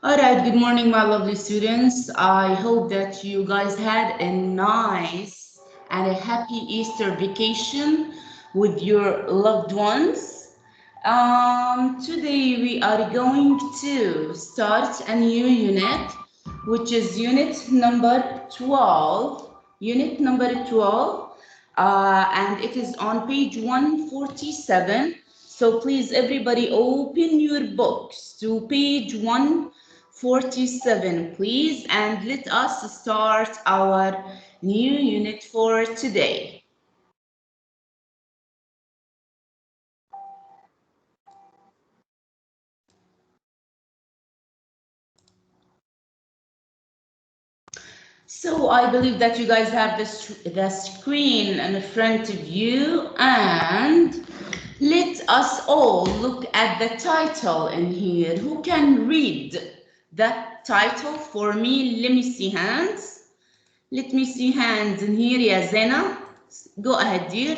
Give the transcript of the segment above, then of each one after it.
All right, good morning, my lovely students. I hope that you guys had a nice and a happy Easter vacation with your loved ones. Today we are going to start a new unit, which is unit number 12. Unit number 12, and it is on page 147. So please, everybody, open your books to page 147, please, and let us start our new unit for today. So I believe that you guys have the screen in front of you, and let us all look at the title in here. Who can read the title for me? Let me see hands. Let me see hands in here. Yeah, Zena, go ahead, dear.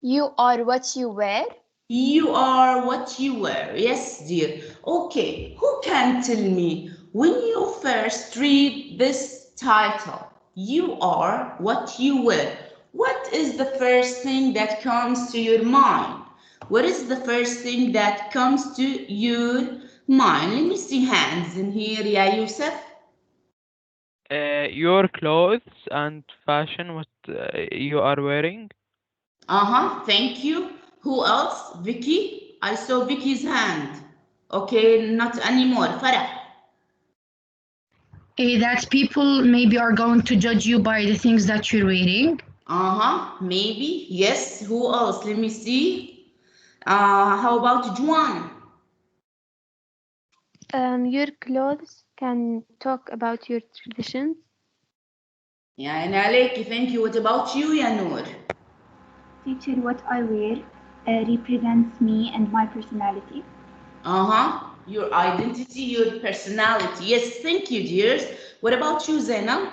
You are what you wear. You are what you wear. Yes, dear. Okay, who can tell me when you first read this title, you are what you wear? What is the first thing that comes to your mind? What is the first thing that comes to your mind? Let me see hands in here. Yeah, Yusuf. Your clothes and fashion, what you are wearing. Uh-huh, thank you. Who else? Vicky? I saw Vicky's hand. Okay, not anymore. Farah. That people maybe are going to judge you by the things that you're reading. Uh-huh, maybe. Yes. Who else? Let me see. How about Juan? Your clothes can talk about your traditions. Yeah, and Aleki, thank you. What about you, Yanur? Teacher, what I wear represents me and my personality. Uh-huh. Your identity, your personality. Yes, thank you, dears. What about you, Zena?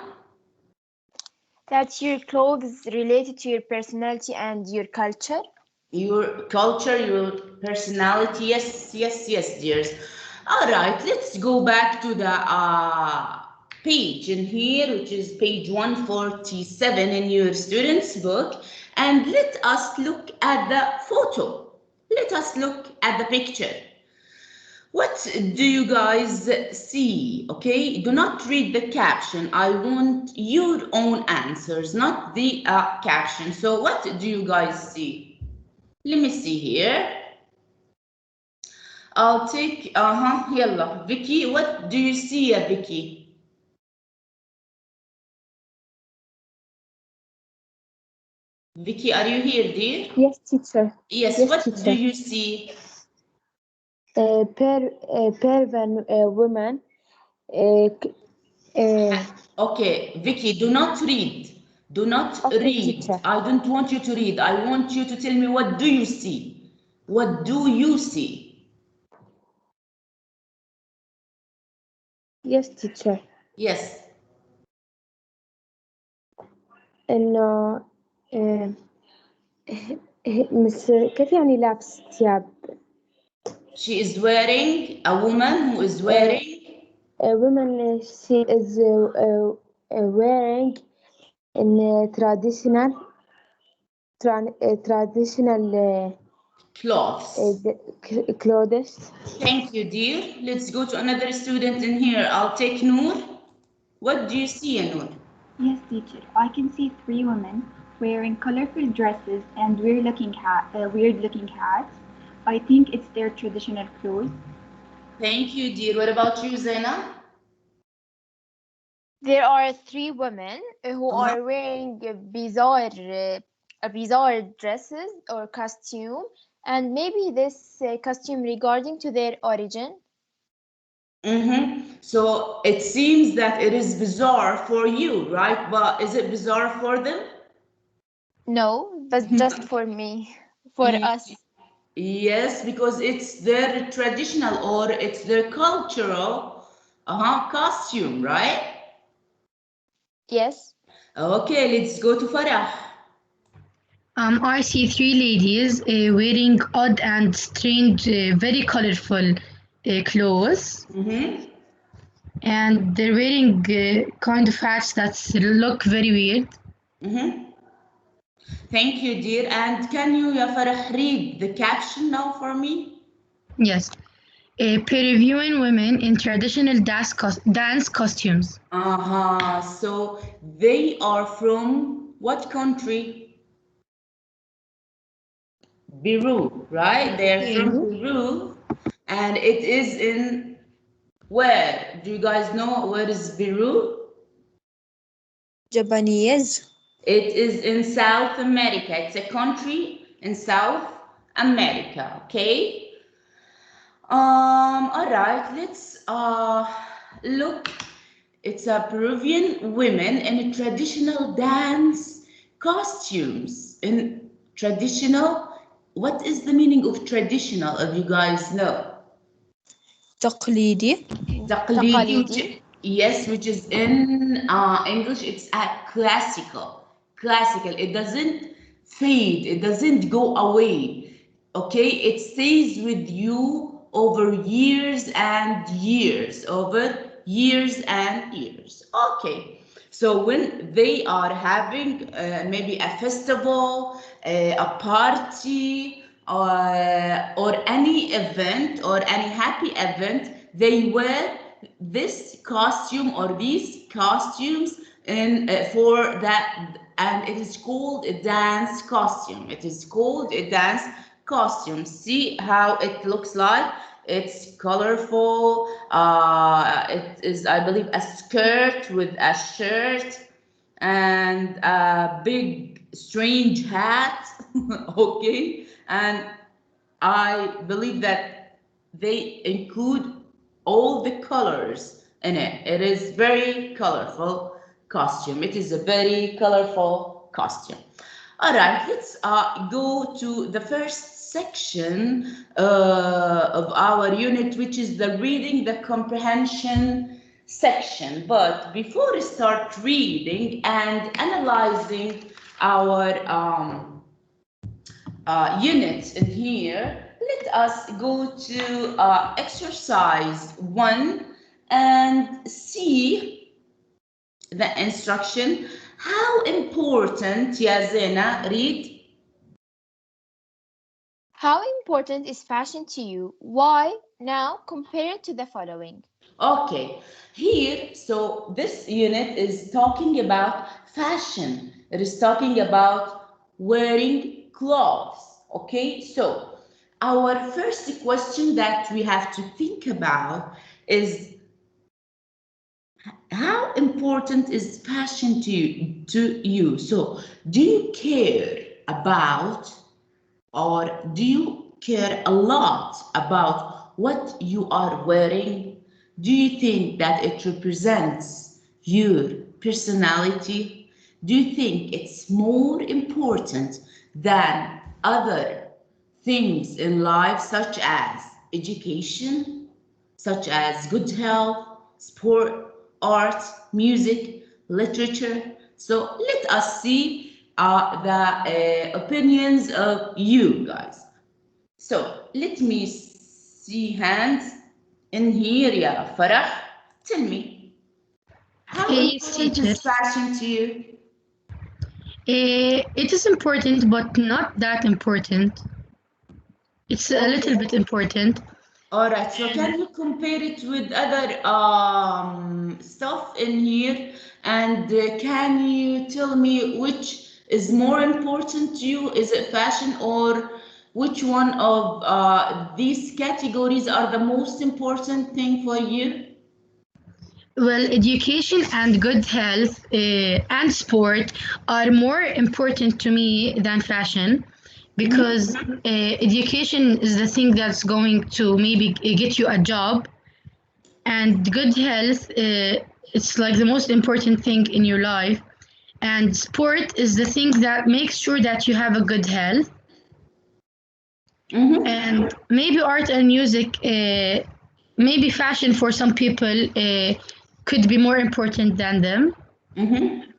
That your clothes related to your personality and your culture. Your culture, your personality. Yes, yes, yes, dears. All right, let's go back to the page in here, which is page 147 in your student's book. And let us look at the photo. Let us look at the picture. What do you guys see? Okay, do not read the caption. I want your own answers, not the caption. So, what do you guys see? Let me see here. I'll take, yalla. Vicky, what do you see, Vicky? Vicky, are you here, dear? Yes, teacher. Yes, Yes, what do teacher. you see? Persian women. Uh, c- uh, Okay, Vicky, do not read. Do not okay, read. teacher. I don't want you to read. I want you to tell me what do you see? What do you see? Yes, teacher. Yes. إنه مس كيف يعني لابس ثياب؟ She is wearing, a woman who is Uh, wearing. a woman she is wearing in traditional Cloths. clothes. Thank you, dear. Let's go to another student in here. I'll take Noor. What do you see, Noor? Yes, teacher, I can see three women wearing colorful dresses and weird-looking hats. I think it's their traditional clothes. Thank you, dear. What about you, Zaina? There are three women who Uh-huh. are wearing bizarre dresses or costume, and maybe this costume regarding to their origin. Mm-hmm. So it seems that it is bizarre for you, right? But is it bizarre for them? No, but just for me, for Y- us. Yes, because it's their traditional or it's their cultural costume, right? Yes. Okay, let's go to Farah. I see three ladies wearing odd and strange, very colorful clothes, Mm-hmm. and they're wearing kind of hats that look very weird. Mm-hmm. Thank you, dear. And can you, Ya Farah, read the caption now for me? Yes. Peruvian women in traditional dance costumes. Uh-huh. So they are from what country? Peru, right? They're from Peru. Peru, and it is in where? Do you guys know where is Peru? Japanese. It is in South America. It's a country in South America, okay? All right, let's look. It's a Peruvian women in traditional dance costumes. In traditional, what is the meaning of traditional, if you guys know? تقليدي. Taqlidi, تقاليدي. yes, which is in English, it's a classical. Classical. It doesn't fade, it doesn't go away. Okay, it stays with you over years and years, over years and years. Okay, so when they are having maybe a festival, a party, or any event or any happy event, they wear this costume or these costumes in for that, and it is called a dance costume. It is called a dance costume. See how it looks like? It's colorful. It is, I believe, a skirt with a shirt and a big strange hat. Okay, and I believe that they include all the colors in it. It is very colorful costume. It is a very colorful costume. All right, let's go to the first section of our unit, which is the reading, the comprehension section. But before we start reading and analyzing our units in here, let us go to exercise 1 and see the instruction. How important, ya Zena, read. How important is fashion to you? Why? Now compare it to the following. Okay, here, so this unit is talking about fashion. It is talking about wearing clothes. Okay, so our first question that we have to think about is how important is fashion to you? So, do you care about, or do you care a lot about what you are wearing? Do you think that it represents your personality? Do you think it's more important than other things in life, such as education, such as good health, sport, art, music, literature? So let us see the opinions of you guys. So let me see hands in here, ya Farah. Tell me, how Yes, important teacher. is fashion to you? It is important, but not that important. It's a little Okay. bit important. All right. So can you compare it with other stuff in here? And can you tell me which is more important to you? Is it fashion, or which one of these categories are the most important thing for you? Well, education and good health and sport are more important to me than fashion because education is the thing that's going to maybe get you a job, and good health, it's like the most important thing in your life, and sport is the thing that makes sure that you have a good health, Mm-hmm. and maybe art and music, maybe fashion for some people could be more important than them. Mm-hmm.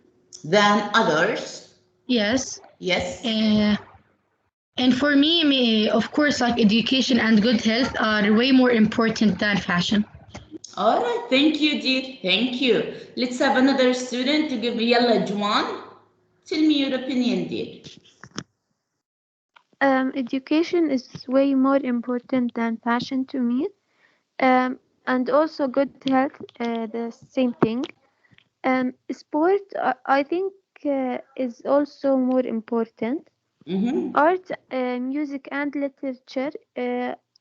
Than others. Yes. Yes. Uh, And for me, of course, like education and good health are way more important than fashion. All right, thank you, dear. Thank you. Let's have another student to give Yalla Juan. Tell me your opinion, dear. Education is way more important than fashion to me. And also good health, the same thing. Sport, I think, is also more important. Mm-hmm. Art, music, and literature,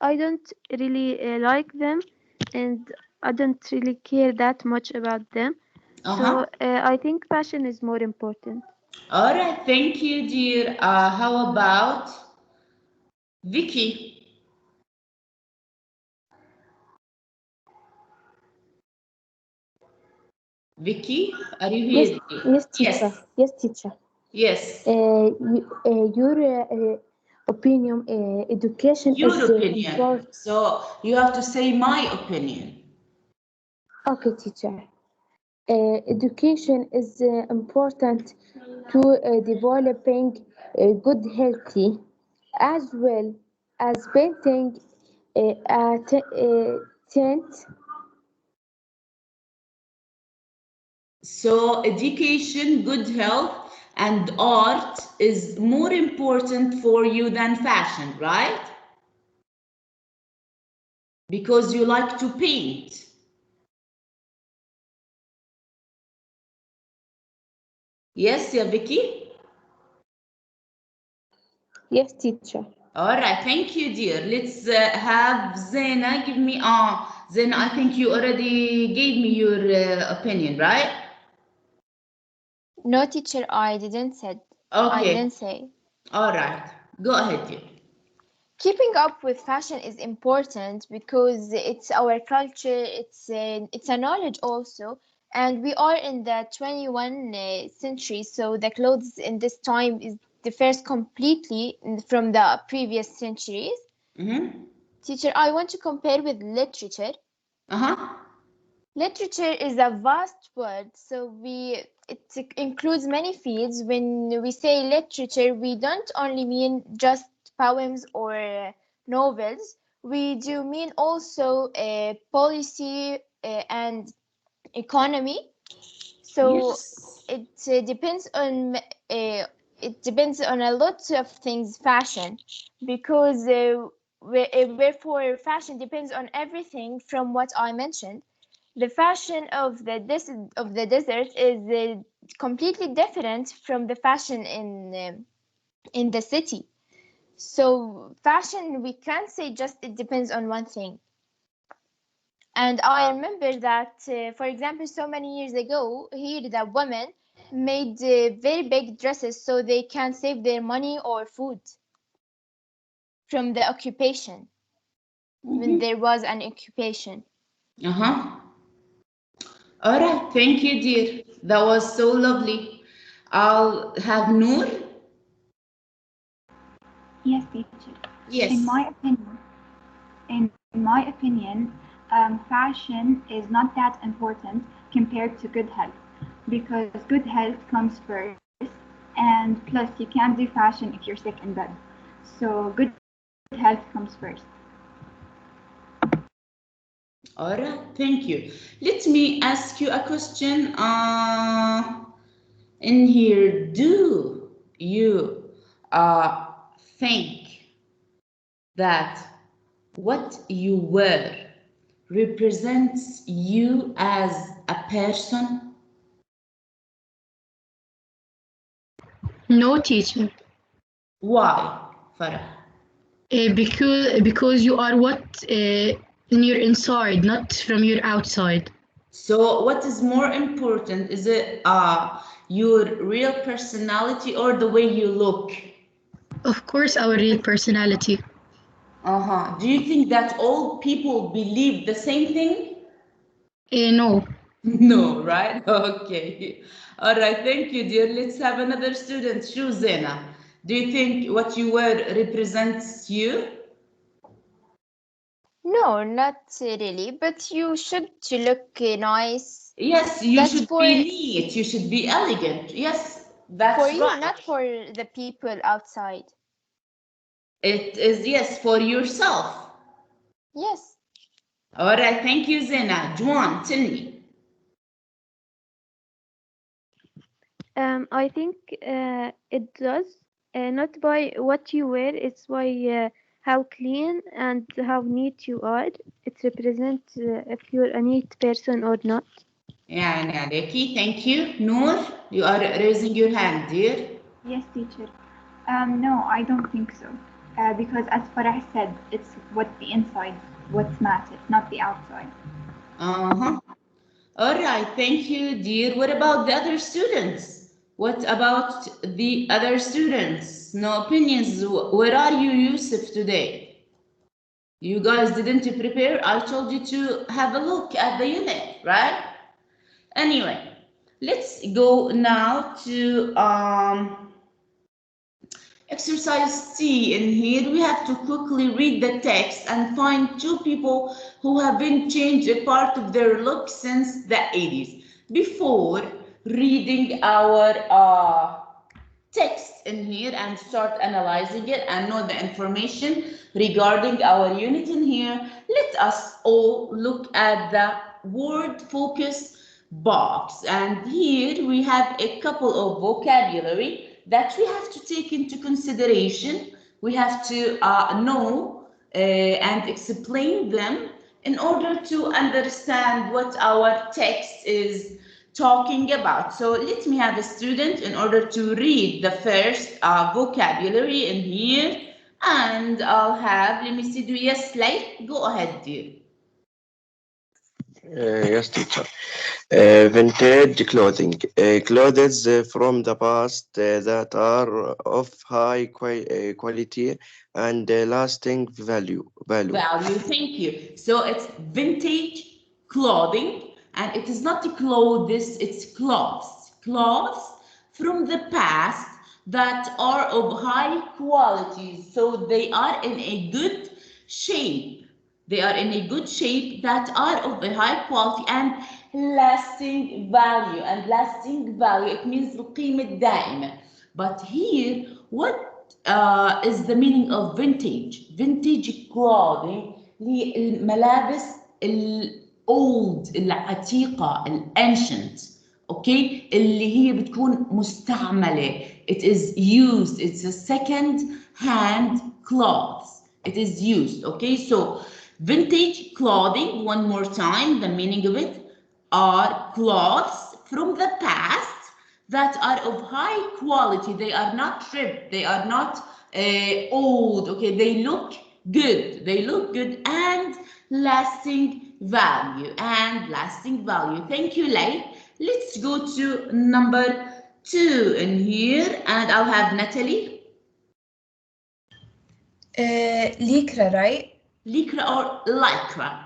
I don't really like them, and I don't really care that much about them. Uh-huh. So I think fashion is more important. All right, thank you, dear. How about Vicky? Vicky, are you Yes, here? yes, teacher. Yes, Yes, teacher. yes. Your opinion, education Your is opinion. important. So you have to say my opinion. Okay, teacher. Education is important to developing good healthy as well as painting tent. So education, good health, and art is more important for you than fashion, right? Because you like to paint. Yes, yeah, Vicky? Yes, teacher. All right, thank you, dear. Let's have Zena give me. Zena, I think you already gave me your opinion, right? No, teacher, I Okay, didn't say. all right. Go ahead, dear. Keeping up with fashion is important because it's our culture, it's a knowledge also, and we are in the 21st century, so the clothes in this time is differs completely from the previous centuries. Mm-hmm. Teacher, I want to compare with literature. Uh-huh. Literature is a vast word, so it includes many fields. When we say literature, we don't only mean just poems or novels. We do mean also policy and economy. So Yes. it depends on it depends on a lot of things. Fashion, because wherefore fashion depends on everything from what I mentioned. The fashion of the desert is completely different from the fashion in the city. So fashion, we can't say just it depends on one thing. And I remember that, for example, so many years ago, here the women made very big dresses so they can save their money or food from the occupation when Mm-hmm. there was an occupation. Uh-huh. All right, thank you, dear. That was so lovely. I'll have Noor. Yes, teacher. In Yes. my opinion, fashion is not that important compared to good health because good health comes first, and plus you can't do fashion if you're sick in bed. So good health comes first. All right, thank you. Let me ask you a question. In here, do you think that what you wear represents you as a person? No, teacher. Why, Farah? Because you are what in your inside, not from your outside. So, what is more important? Is it your real personality or the way you look? Of course, our real personality. Uh-huh. Do you think that all people believe the same thing? No. No, right? Okay. All right, thank you, dear. Let's have another student, Shuzena. Do you think what you wear represents you? No, not really, but you should to look nice. Yes, you That's should be neat, you should be elegant. Yes, for that's you, right. not for the people outside. It is, yes, for yourself. Yes. All right, thank you, Zena. Juan, tell me. I think it does. Not by what you wear, it's by how clean and how neat you are. It represents if you're a neat person or not. يعني عليكي. Thank you. Noor, you are raising your hand, dear. Yes, teacher. No, I don't think so. Because as Farah said, it's what the inside, what matters, not the outside. Uh-huh. All right, thank you, dear. What about the other students? What about the other students? No opinions. Where are you, Yusuf, today? You guys didn't prepare. I told you to have a look at the unit, right? Anyway, let's go now to exercise C. In here, we have to quickly read the text and find two people who haven't changed a part of their look since the 80s. Before reading our text in here and start analyzing it and know the information regarding our unit in here, let us all look at the word focus box. And here we have a couple of vocabulary that we have to take into consideration. We have to know and explain them in order to understand what our text is talking about. So let me have a student in order to read the first vocabulary in here, and I'll have, let me see, do yes, Slay? Go ahead, dear. Yes, teacher. Vintage clothing. Clothes from the past that are of high quality and lasting value. Value, thank you. So it's vintage clothing, and it is not clothes, it's cloths. Cloths from the past that are of high quality. So they are in a good shape. They are in a good shape that are of a high quality and lasting value. And lasting value, it means القيمة الدائمة. But here, what is the meaning of vintage? Vintage clothing للملابس old العتيقة ancient. Okay, اللي هي بتكون مستعملة. It is used. It's a second hand clothes. It is used. Okay, so vintage clothing, one more time, the meaning of it are clothes from the past that are of high quality. They are not ripped. They are not old. Okay, they look good. They look good and lasting value. And lasting value. Thank you, Lay. Let's go to number 2 in here, and I'll have Natalie. Lycra, right? Lycra or lycra?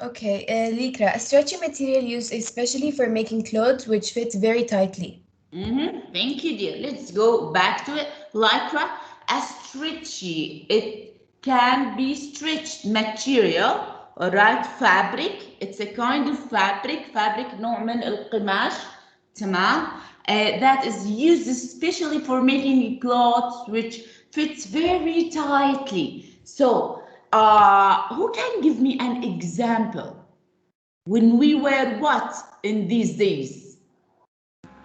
Okay, lycra, a stretchy material used especially for making clothes which fit very tightly. Thank you, dear. Let's go back to it. Lycra, a stretchy. It can be stretched material, all right? Fabric. It's a kind of fabric. Fabric نوع من القماش. تمام. That is used especially for making clothes which fits very tightly. So, who can give me an example? When we wear what in these days?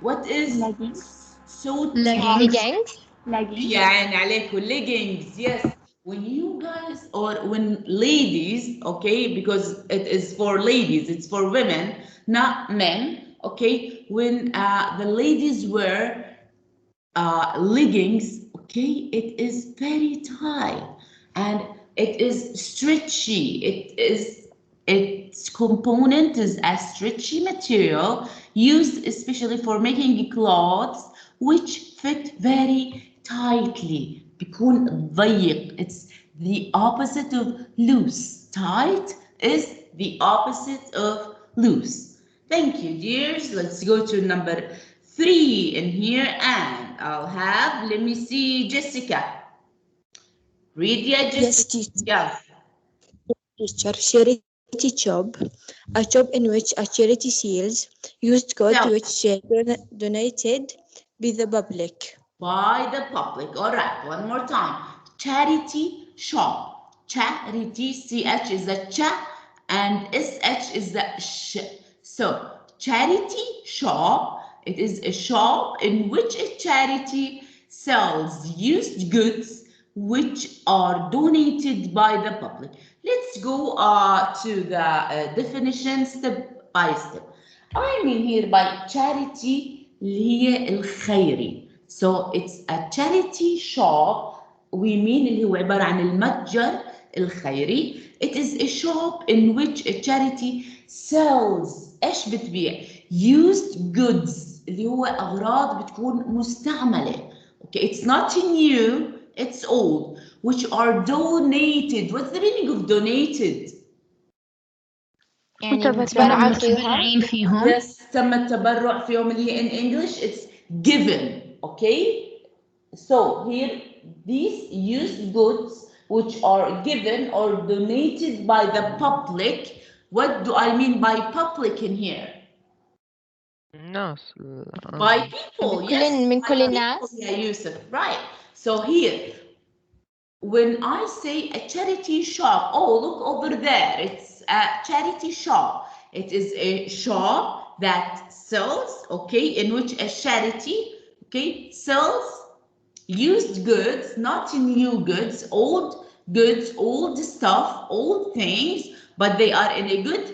What is Leggings. so Leggings. Leggings. Leggings. يعني عليكم leggings, yes. When you guys or when ladies, okay, because it is for ladies, it's for women, not men, okay. When the ladies wear leggings, okay, it is very tight and it is stretchy. Its component is a stretchy material used especially for making clothes which fit very tightly. بيكون ضيق. It's the opposite of loose. Tight is the opposite of loose. Thank you, dears. Let's go to number 3 in here, and I'll have, let me see, Jessica. Read, yeah, Jessica. Yes, teacher. Yeah. Teacher, charity job, a job in which a charity sells used goods So, which donated by the public. by the public. All right, one more time. charity shop. Charity, CH is the cha and SH is the sh. So, charity shop, it is a shop in which a charity sells used goods which are donated by the public. Let's go to the definition step by step. I mean here by charity اللي هي الخيري. So it's a charity shop. We mean اللي هو عبارة عن المتجر الخيري. It is a shop in which a charity sells. ايش بتبيع؟ Used goods اللي هو أغراض بتكون مستعملة. Okay, it's not new, it's old, which are donated. What's the meaning of donated? يعني تم متبرعة فيها. المتبرعين فيهم. Yes, تم التبرع فيهم اللي هي in English it's given. Okay, so here these used goods which are given or donated by the public. What do I mean by public in here? الناس By people. Yes, من by كل people, الناس. yeah, Yusuf. Right. So here, when I say a charity shop, oh, look over there. It's a charity shop. It is a shop that sells, okay, in which a charity, okay, sells used goods, not new goods, old stuff, old things, but they are in a good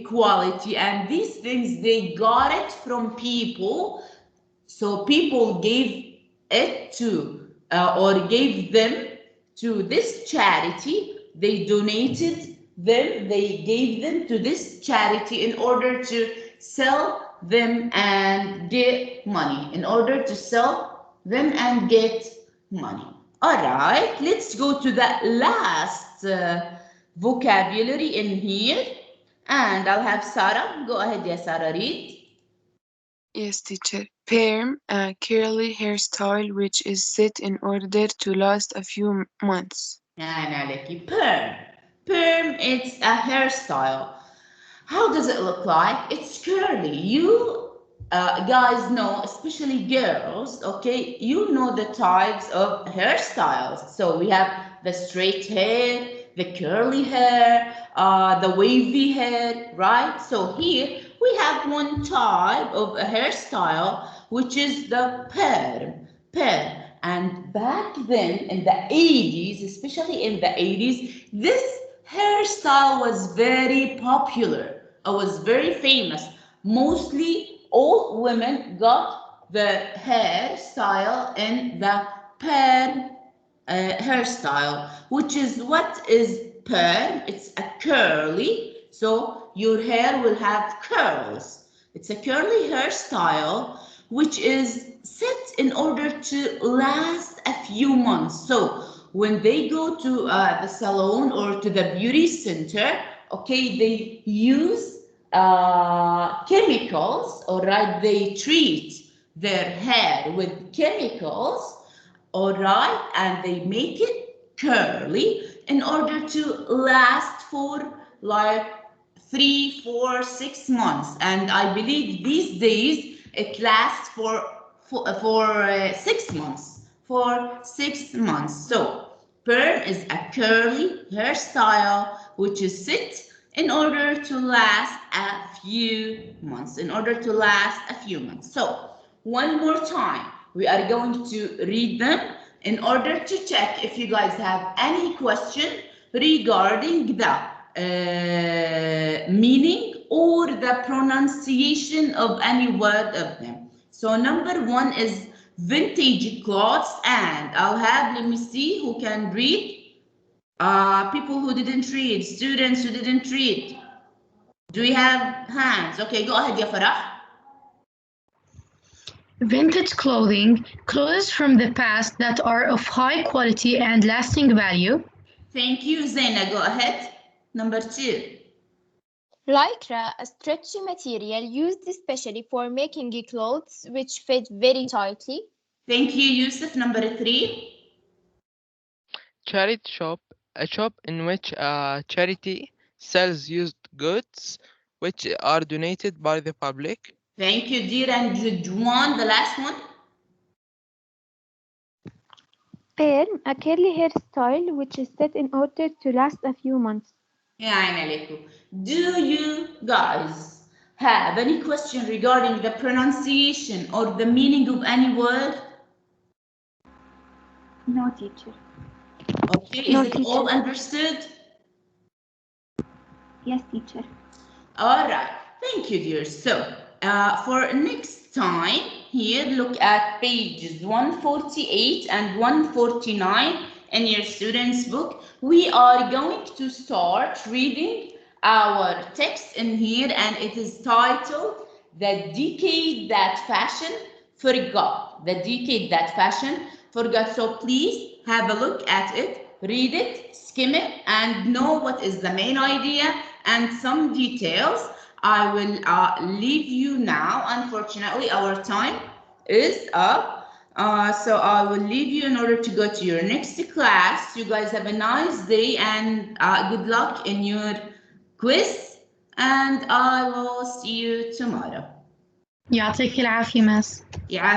quality. And these things, they got it from people. So people gave it to, or gave them to this charity. They donated them, they gave them to this charity in order to sell them and get money. In order to sell them and get money. All right, let's go to the last vocabulary in here. And I'll have Sarah. Go ahead, yeah, Sarah, read. Yes, teacher. Perm, a curly hairstyle which is set in order to last a few months. أنا لك perm. Perm, it's a hairstyle. How does it look like? It's curly. You guys know, especially girls, okay, you know the types of hairstyles. So we have the straight hair, the curly hair, the wavy hair, right? So here we have one type of a hairstyle, which is the perm. Perm. And back then in the 80s, especially in the 80s, this hairstyle was very popular. It was very famous. Mostly all women got the hairstyle in the perm hairstyle, which is what is perm? It's a curly, so your hair will have curls. It's a curly hairstyle which is set in order to last a few months. So when they go to the salon or to the beauty center, okay, they use chemicals, all right, they treat their hair with chemicals, all right, and they make it curly in order to last for like 3, 4, 6 months. And I believe these days it lasts for 6 months. For 6 months. So perm is a curly hairstyle which is set in order to last a few months. In order to last a few months. So one more time, we are going to read them in order to check if you guys have any question regarding the meaning or the pronunciation of any word of them. So number one is vintage clothes, and I'll have, let me see who can read. People who didn't read, students who didn't read. Do we have hands? Okay, go ahead, ya Farah. Vintage clothing, clothes from the past that are of high quality and lasting value. Thank you, Zaina. Go ahead. Number two. Lycra, a stretchy material used especially for making clothes which fit very tightly. Thank you, Yusuf. Number three. Charity shop, a shop in which a charity sells used goods which are donated by the public. Thank you, dear. And Juan, the last one. Perm, a curly hairstyle which is set in order to last a few months. يا عين عليكم. Do you guys have any question regarding the pronunciation or the meaning of any word? No, teacher. Okay, is No, it all teacher. understood? Yes, teacher. All right, thank you, dear. So, for next time, here look at pages 148 and 149 in your students' book. We are going to start reading our text in here, and it is titled "The Decade That Fashion Forgot." The decade that fashion forgot. So please have a look at it, read it, skim it, and know what is the main idea and some details. I will leave you now. Unfortunately, our time is up. So I will leave you in order to go to your next class. You guys have a nice day and good luck in your quiz. And I will see you tomorrow. يعطيك العافية ماس. Yeah.